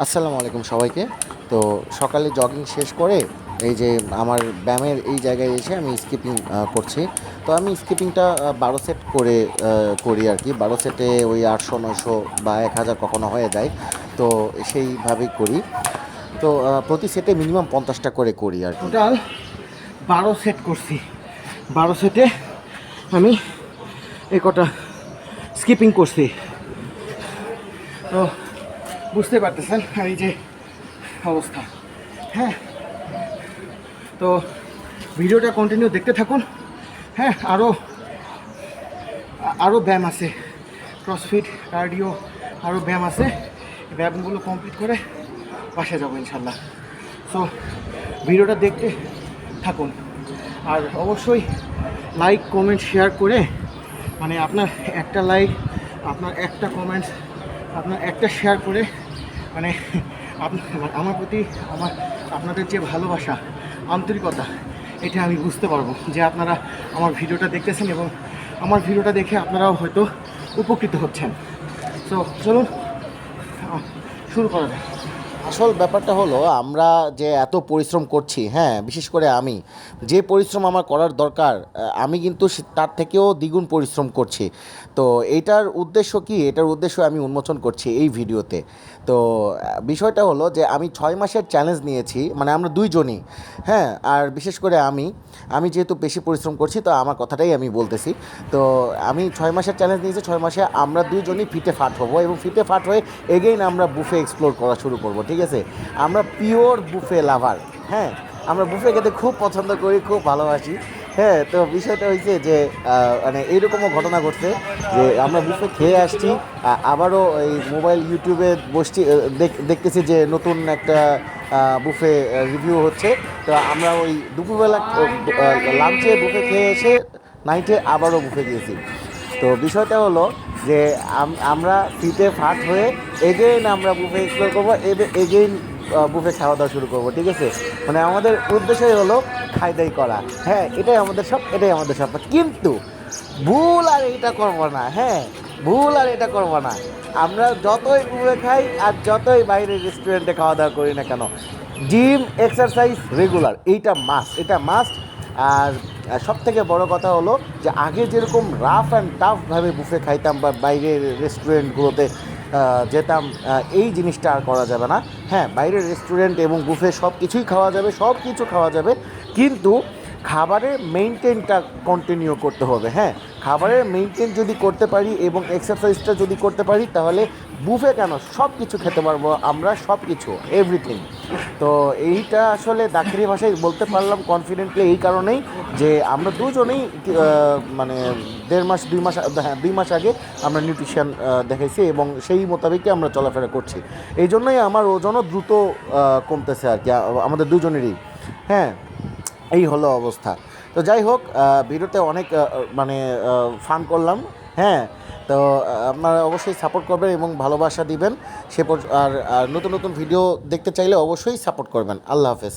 আসসালামু আলাইকুম সবাইকে। তো সকালে জগিং শেষ করে এই যে আমার ব্যায়ামের এই জায়গায় এসে আমি স্কিপিং করছি। তো আমি স্কিপিংটা 12 সেট করে করি আর কি। 12 সেটে ওই 800 900 বা 1000 কখনো হয়ে যায়। তো সেইভাবেই করি। তো প্রতি সেটে মিনিমাম 50টা করে করি আর কি। টোটাল 12 সেট করছি। 12 সেটে আমি এই কটা স্কিপিং করছি। তো বুঝতে পারতেছেন আর এই যে অবস্থা। হ্যাঁ, তো ভিডিওটা কন্টিনিউ দেখতে থাকুন। হ্যাঁ, আরও ব্যায়াম আছে, ক্রসফিট, কার্ডিও, আরও ব্যায়াম আছে। ব্যায়ামগুলো কমপ্লিট করে বাসায় যাবো ইনশাল্লাহ। সো ভিডিওটা দেখতে থাকুন আর অবশ্যই লাইক কমেন্ট শেয়ার করে, মানে আপনার একটা লাইক, আপনার একটা কমেন্টস, আপনার একটা শেয়ার করে মানে আমার প্রতি আপনাদের যে ভালোবাসা, আন্তরিকতা, এটা আমি বুঝতে পারবো যে আপনারা আমার ভিডিওটা দেখতেছেন এবং আমার ভিডিওটা দেখে আপনারাও হয়তো উপকৃত হচ্ছেন। সো চলুন শুরু করা যায়। আসল ব্যাপারটা হলো আমরা যে এত পরিশ্রম করছি, হ্যাঁ, বিশেষ করে আমি যে পরিশ্রম আমার করার দরকার, আমি কিন্তু তার থেকেও দ্বিগুণ পরিশ্রম করছি। তো এইটার উদ্দেশ্য কি, এটার উদ্দেশ্য আমি উন্মোচন করছি এই ভিডিওতে। তো বিষয়টা হলো যে আমি 6 মাসের চ্যালেঞ্জ নিয়েছি, মানে আমরা দুইজনই। হ্যাঁ, আর বিশেষ করে আমি যেহেতু বেশি পরিশ্রম করছি, তো আমার কথাটাই আমি বলতেছি। তো আমি 6 মাসের চ্যালেঞ্জ নিয়েছি। 6 মাসে আমরা দুইজনই ফিটে ফাট হবো এবং ফিটে ফাট হয়ে এগেইন আমরা বুফে এক্সপ্লোর করা শুরু করব, ঠিক আছে? আমরা পিওর বুফে লাভার। হ্যাঁ, আমরা বুফে খেতে খুব পছন্দ করি, খুব ভালোবাসি। হ্যাঁ, তো বিষয়টা হয়েছে যে মানে এইরকমও ঘটনা ঘটছে যে আমরা বুফে খেয়ে আসছি, আবারও এই মোবাইল ইউটিউবে বসছি, দেখতেছি যে নতুন একটা বুফে রিভিউ হচ্ছে। তো আমরা ওই দুপুরবেলা লাঞ্চে বুফে খেয়ে এসে নাইটে আবারও বুফে গিয়েছি। তো বিষয়টা হলো যে আমরা ফিটে ফাট হয়ে এগেইন আমরা বুফে এক্সপ্লোর করবো, এগেইন বুফে খাওয়া দাওয়া শুরু করবো, ঠিক আছে? মানে আমাদের উদ্দেশ্যই হলো খাই করা। হ্যাঁ, এটাই আমাদের সব, এটাই আমাদের স্বপ্ন। কিন্তু ভুল আর এটা করবো না। হ্যাঁ, ভুল আর এটা করবো না। আমরা যতই বুফে খাই আর যতই বাইরের রেস্টুরেন্টে খাওয়া দাওয়া করি না কেন, জিম এক্সারসাইজ রেগুলার, এটা মাস্ট। আর সবথেকে বড় কথা হলো যে আগে যেরকম রাফ অ্যান্ড টাফভাবে বুফে খাইতাম বা বাইরের রেস্টুরেন্টগুলোতে যেতাম, এই জিনিসটা আর করা যাবে না। হ্যাঁ, বাইরের রেস্টুরেন্ট এবং বুফে সব কিছুই খাওয়া যাবে, সব কিছু খাওয়া যাবে, কিন্তু খাবারের মেইনটেনটা কন্টিনিউ করতে হবে। হ্যাঁ, খাবারের মেইনটেন যদি করতে পারি এবং এক্সারসাইজটা যদি করতে পারি, তাহলে বুফে কেন সব কিছু খেতে পারবো আমরা, সব কিছু, এভরিথিং। তো এইটা আসলে দাখিরি ভাষায় বলতে পারলাম কনফিডেন্টলি এই কারণেই যে আমরা দুজনেই মানে 1.5 মাস 2 মাস, হ্যাঁ 2 মাস আগে আমরা নিউট্রিশন দেখাইছি এবং সেই মোতাবেকই আমরা চলাফেরা করছি। এই জন্যই আমার ওজনও দ্রুত কমতেছে আর কি, আমাদের দুজনেরই। হ্যাঁ, এই হলো অবস্থা। তো যাই হোক, ভিডিওতে অনেক মানে ফান করলাম। হ্যাঁ, তো আপনারা অবশ্যই সাপোর্ট করবেন এবং ভালোবাসা দিবেন। আর নতুন নতুন ভিডিও দেখতে চাইলে অবশ্যই সাপোর্ট করবেন। আল্লাহ হাফেজ।